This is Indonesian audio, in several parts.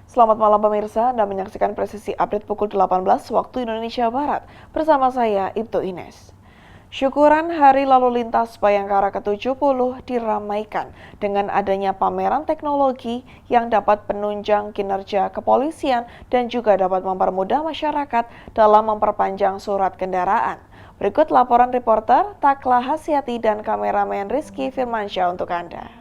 Selamat malam pemirsa, Anda menyaksikan Presisi Update pukul 18 waktu Indonesia Barat. Bersama saya, Ibtu Ines. Syukuran Hari Lalu Lintas Bayangkara ke-70 diramaikan dengan adanya pameran teknologi yang dapat penunjang kinerja kepolisian dan juga dapat mempermudah masyarakat dalam memperpanjang surat kendaraan. Berikut laporan reporter Takla Hasyati dan kameramen Rizky Firmansyah untuk Anda.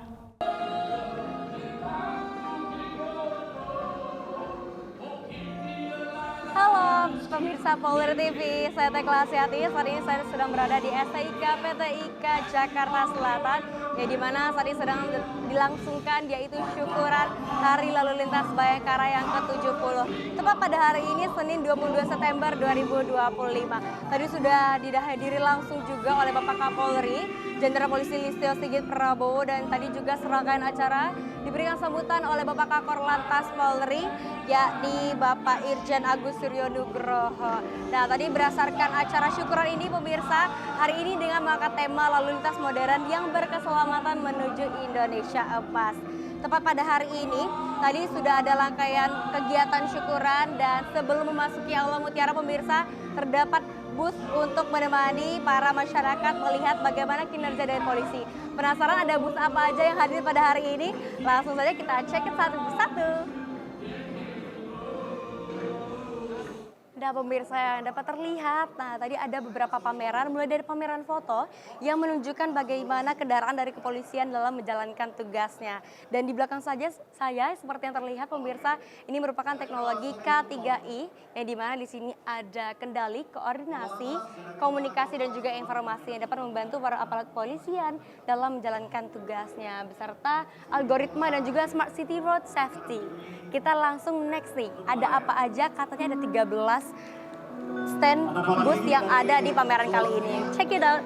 Halo pemirsa Polri TV, saya Tekla Hasyati. Saat ini saya sedang berada di STIK PT IKA Jakarta Selatan, di mana saat ini sedang dilangsungkan yaitu syukuran Hari Lalu Lintas Bayangkara yang ke-70. Tepat pada hari ini Senin 22 September 2025. Tadi sudah dihadiri langsung juga oleh Bapak Kapolri, Jenderal Polisi Listio Sigit Prabowo, dan tadi juga serangkaian acara diberikan sambutan oleh Bapak Kakor Lantas Polri, yakni Bapak Irjen Agus Suryo Nugroho. Nah, tadi berdasarkan acara syukuran ini pemirsa, hari ini dengan mengangkat tema lalu lintas modern yang berkeselamatan menuju Indonesia Emas. Tepat pada hari ini, tadi sudah ada rangkaian kegiatan syukuran dan sebelum memasuki Aula Mutiara pemirsa, terdapat bus untuk menemani para masyarakat melihat bagaimana kinerja dari polisi. Penasaran ada bus apa aja yang hadir pada hari ini? Langsung saja kita cek satu persatu. Nah pemirsa yang dapat terlihat, nah tadi ada beberapa pameran, mulai dari pameran foto yang menunjukkan bagaimana kendaraan dari kepolisian dalam menjalankan tugasnya. Dan di belakang saja saya seperti yang terlihat pemirsa, ini merupakan teknologi K3I yang dimana di sini ada kendali, koordinasi, komunikasi dan juga informasi yang dapat membantu para aparat kepolisian dalam menjalankan tugasnya beserta algoritma dan juga Smart City Road Safety. Kita langsung next nih, ada apa aja? Katanya ada 13 stand booth yang ada di pameran kali ini. Check it out.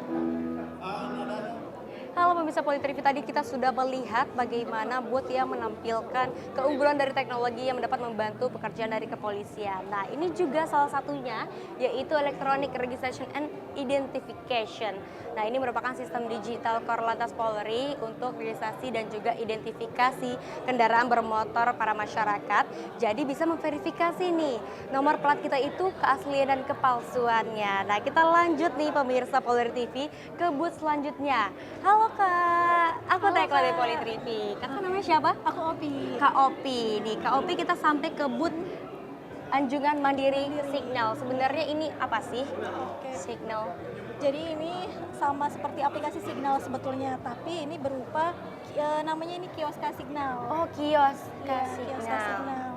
Halo pemirsa Polri TV, tadi kita sudah melihat bagaimana booth yang menampilkan keunggulan dari teknologi yang dapat membantu pekerjaan dari kepolisian. Nah ini juga salah satunya yaitu Electronic Registration and Identification. Nah ini merupakan sistem digital Korlantas Polri untuk registrasi dan juga identifikasi kendaraan bermotor para masyarakat. Jadi bisa memverifikasi nih nomor plat kita itu keaslian dan kepalsuannya. Nah kita lanjut nih pemirsa Polri TV ke booth selanjutnya. Halo Kak, aku Tekla dari Polri TV. Kakak namanya siapa? Aku Opi. Kak Opi. Di Kak Opi kita sampai ke booth Anjungan Mandiri Signal. Sebenarnya ini apa sih? Signal. Jadi ini sama seperti aplikasi Signal sebetulnya, tapi ini berupa namanya ini Kioska Signal. Oh, Kioska Kioska Signal. Signal.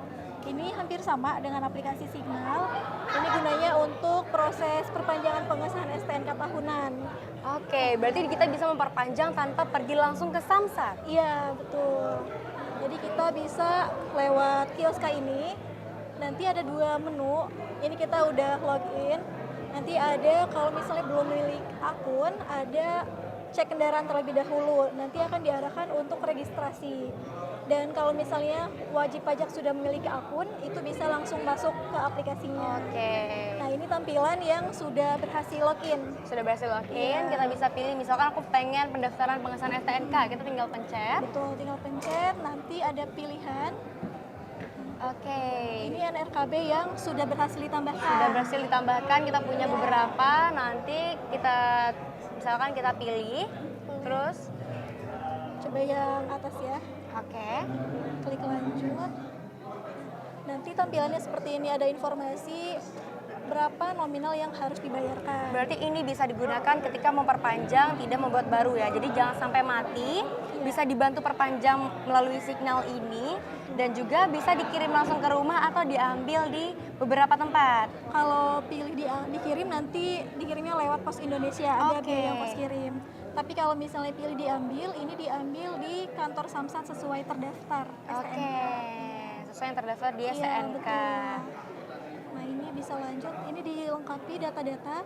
Ini hampir sama dengan aplikasi Signal. Ini gunanya untuk proses perpanjangan pengesahan STNK tahunan. Oke, berarti kita bisa memperpanjang tanpa pergi langsung ke Samsat. Iya, betul. Jadi kita bisa lewat Kioska ini. Nanti ada 2 menu. Ini kita udah login. Nanti ada kalau misalnya belum milik akun, ada cek kendaraan terlebih dahulu. Nanti akan diarahkan untuk registrasi. Dan kalau misalnya wajib pajak sudah memiliki akun, itu bisa langsung masuk ke aplikasinya. Oke. Nah ini tampilan yang sudah berhasil login. Sudah berhasil login, Iya. kita bisa pilih misalkan aku pengen pendaftaran pengesahan STNK, kita tinggal pencet. Betul, tinggal pencet, nanti ada pilihan. Oke. Ini NRKB yang sudah berhasil ditambahkan. Sudah berhasil ditambahkan, kita punya beberapa, nanti kita misalkan kita pilih, terus Coba yang atas ya. oke. Klik lanjut. Nanti tampilannya seperti ini, ada informasi berapa nominal yang harus dibayarkan. Berarti ini bisa digunakan ketika memperpanjang, tidak membuat baru ya. Jadi jangan sampai mati, bisa dibantu perpanjang melalui Signal ini, dan juga bisa dikirim langsung ke rumah atau diambil di beberapa tempat. Kalau pilih dikirim, nanti dikirimnya lewat Pos Indonesia, ada Oke. biaya ongkos kirim. Tapi kalau misalnya pilih diambil, ini diambil di kantor Samsat sesuai terdaftar STNK. Oke, sesuai yang terdaftar di Iya, STNK. betul. Nah ini bisa lanjut, ini dilengkapi data-data.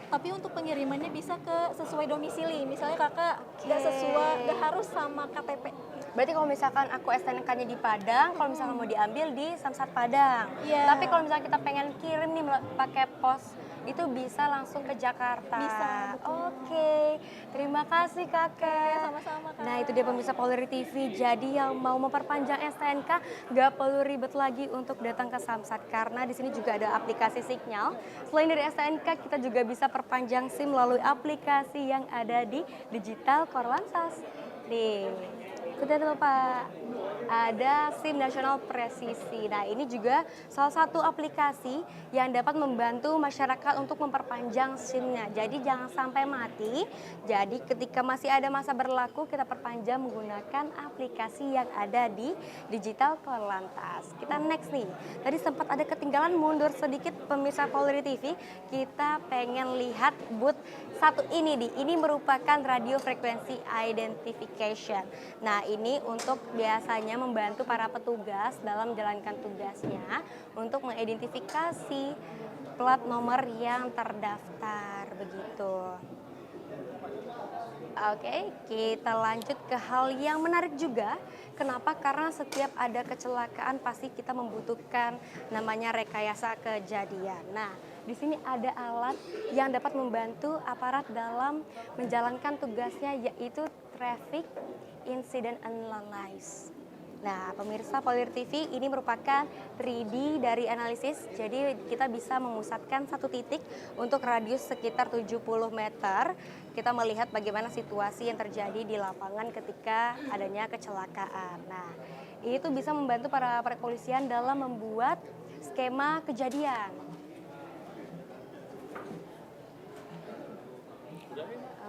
Tapi untuk pengirimannya bisa ke sesuai domisili. Misalnya kakak nggak sesuai, nggak harus sama KTP. Berarti kalau misalkan aku STNK-nya di Padang, kalau misalkan mau diambil di Samsat Padang. Iya. Tapi kalau misalkan kita pengen kirim nih pakai pos itu bisa langsung ke Jakarta. Bisa, betul. Oke, terima kasih Kakak. Sama-sama, Kak. Nah itu dia pemirsa Polri TV, jadi yang mau memperpanjang STNK nggak perlu ribet lagi untuk datang ke Samsat karena di sini juga ada aplikasi Signal. Selain dari STNK kita juga bisa perpanjang SIM melalui aplikasi yang ada di Digital Korlantas. Nih, kita tuh Pak, ada SIM Nasional Presisi. Nah ini juga salah satu aplikasi yang dapat membantu masyarakat untuk memperpanjang SIM-nya. Jadi jangan sampai mati. Jadi ketika masih ada masa berlaku kita perpanjang menggunakan aplikasi yang ada di Digital Korlantas. Kita next nih. Tadi sempat ada ketinggalan, mundur sedikit pemirsa Polri TV. Kita pengen lihat booth satu ini nih. Ini merupakan radio frekuensi identification. Nah ini untuk biasanya membantu para petugas dalam menjalankan tugasnya untuk mengidentifikasi plat nomor yang terdaftar begitu. Oke, kita lanjut ke hal yang menarik juga. Kenapa? Karena setiap ada kecelakaan pasti kita membutuhkan namanya rekayasa kejadian. Nah, di sini ada alat yang dapat membantu aparat dalam menjalankan tugasnya yaitu Traffic Incident Analysis. Nah, pemirsa Polri TV ini merupakan 3D dari analisis. Jadi kita bisa memusatkan satu titik untuk radius sekitar 70 meter. Kita melihat bagaimana situasi yang terjadi di lapangan ketika adanya kecelakaan. Nah, itu bisa membantu para kepolisian dalam membuat skema kejadian.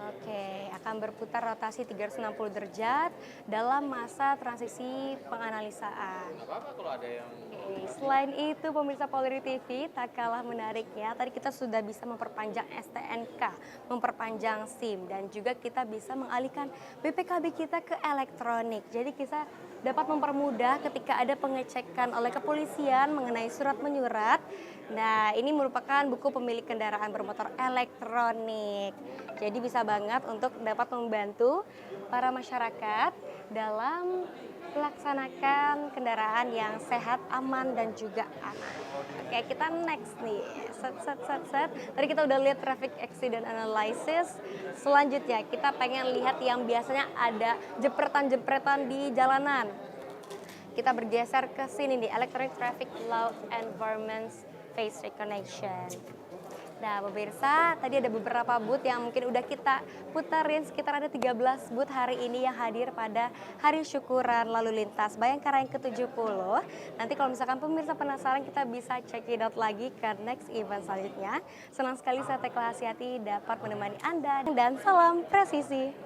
Oke, akan berputar rotasi 360 derajat dalam masa transisi penganalisaan. Oke, selain itu pemirsa Polri TV tak kalah menariknya, tadi kita sudah bisa memperpanjang STNK, memperpanjang SIM, dan juga kita bisa mengalihkan BPKB kita ke elektronik. Jadi kita dapat mempermudah ketika ada pengecekan oleh kepolisian mengenai surat menyurat. Nah, ini merupakan buku pemilik kendaraan bermotor elektronik. Jadi bisa banget untuk dapat membantu para masyarakat dalam melaksanakan kendaraan yang sehat, aman, dan juga aman. Oke, kita next nih. Set. Tadi kita udah lihat traffic accident analysis. Selanjutnya kita pengen lihat yang biasanya ada jepretan-jepretan di jalanan. Kita bergeser ke sini nih, Electronic Traffic Law Environment Face Recognition. Nah pemirsa, tadi ada beberapa booth yang mungkin udah kita putarin, sekitar ada 13 booth hari ini yang hadir pada Hari Syukuran Lalu Lintas Bayangkara yang ke-70. Nanti kalau misalkan pemirsa penasaran kita bisa check it out lagi ke next event selanjutnya. Senang sekali saya Tekla Hasyati dapat menemani Anda dan salam presisi.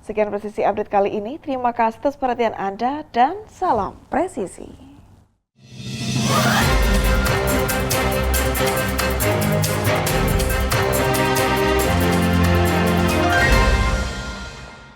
Sekian presisi update kali ini. Terima kasih atas perhatian Anda dan salam presisi.